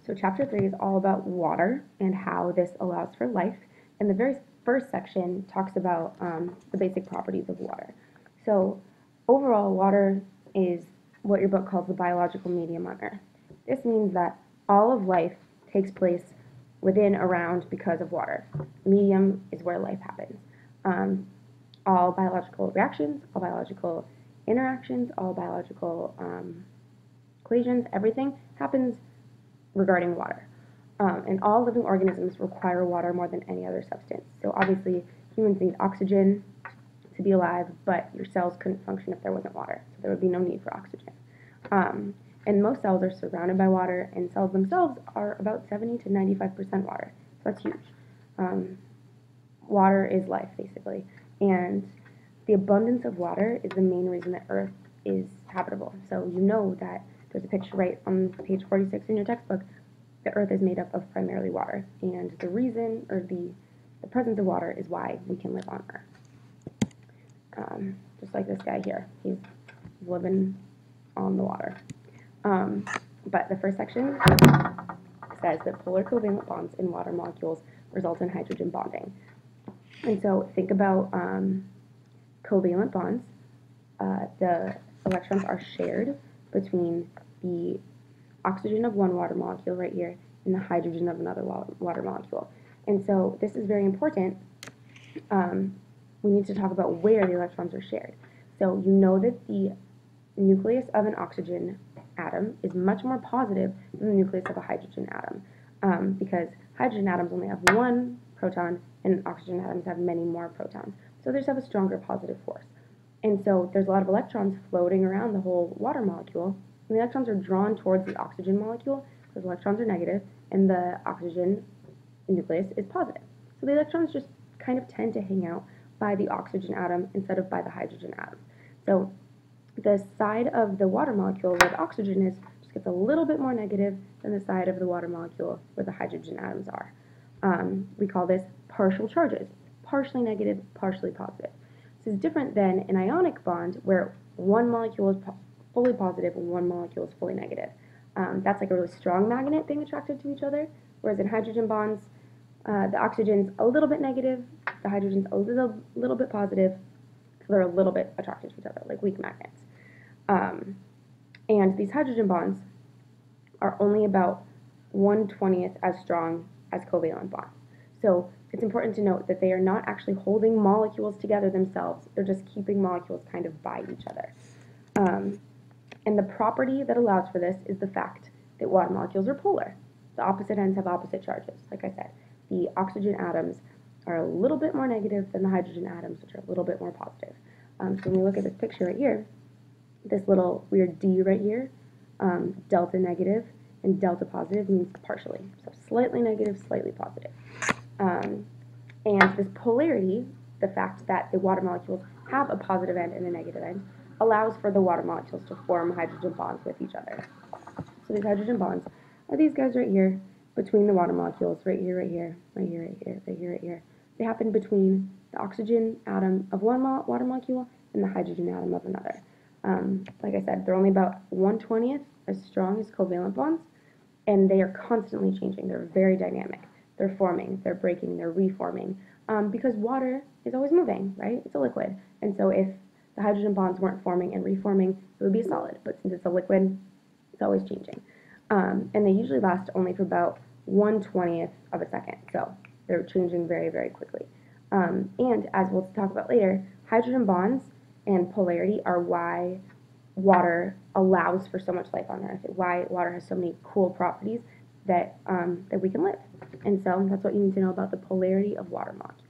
So chapter 3 is all about water and how this allows for life. And the very first section talks about the basic properties of water. So overall, water is what your book calls the biological medium on Earth. This means that all of life takes place within, around, because of water. Medium is where life happens. All biological reactions, all biological interactions, all biological equations, everything happens regarding water. And all living organisms require water more than any other substance. So obviously, humans need oxygen to be alive, but your cells couldn't function if there wasn't water. So there would be no need for oxygen. And most cells are surrounded by water, and cells themselves are about 70 to 95% water. So that's huge. Water is life, basically. And the abundance of water is the main reason that Earth is habitable. So you know that there's a picture right on page 46 in your textbook. The Earth is made up of primarily water. And the reason, or the presence of water is why we can live on Earth. Just like this guy here. He's living on the water. But the first section says that polar covalent bonds in water molecules result in hydrogen bonding. And so think about covalent bonds. The electrons are shared between the oxygen of one water molecule right here and the hydrogen of another water molecule. And so this is very important. We need to talk about where the electrons are shared. So you know that the nucleus of an oxygen atom is much more positive than the nucleus of a hydrogen atom, because hydrogen atoms only have one proton and oxygen atoms have many more protons. So they just have a stronger positive force. And so there's a lot of electrons floating around the whole water molecule, and the electrons are drawn towards the oxygen molecule because electrons are negative and the oxygen nucleus is positive. So the electrons just kind of tend to hang out by the oxygen atom instead of by the hydrogen atom. So the side of the water molecule where the oxygen is just gets a little bit more negative than the side of the water molecule where the hydrogen atoms are. We call this partial charges, partially negative, partially positive. This is different than an ionic bond where one molecule is fully positive and one molecule is fully negative. That's like a really strong magnet being attracted to each other, whereas in hydrogen bonds, the oxygen's a little bit negative, the hydrogen's a little bit positive, so they're a little bit attracted to each other, like weak magnets. And these hydrogen bonds are only about 1/20th as strong as covalent bonds. So it's important to note that they are not actually holding molecules together themselves, they're just keeping molecules kind of by each other. And the property that allows for this is the fact that water molecules are polar. The opposite ends have opposite charges. Like I said, the oxygen atoms are a little bit more negative than the hydrogen atoms, which are a little bit more positive. So when we look at this picture right here, this little weird D right here, delta negative and delta positive means partially. So slightly negative, slightly positive. And this polarity, the fact that the water molecules have a positive end and a negative end, allows for the water molecules to form hydrogen bonds with each other. So these hydrogen bonds are these guys right here between the water molecules, right here, right here, right here, right here, right here, right here. They happen between the oxygen atom of one water molecule and the hydrogen atom of another. Like I said, they're only about 1/20th as strong as covalent bonds, and they are constantly changing. They're very dynamic. They're forming, they're breaking, they're reforming, because water is always moving, right? It's a liquid. And so if the hydrogen bonds weren't forming and reforming, it would be a solid. But since it's a liquid, it's always changing. And they usually last only for about 1/20th of a second. So they're changing very, very quickly. And as we'll talk about later, hydrogen bonds and polarity are why water allows for so much life on Earth, why water has so many cool properties that we can live. And so that's what you need to know about the polarity of water molecules.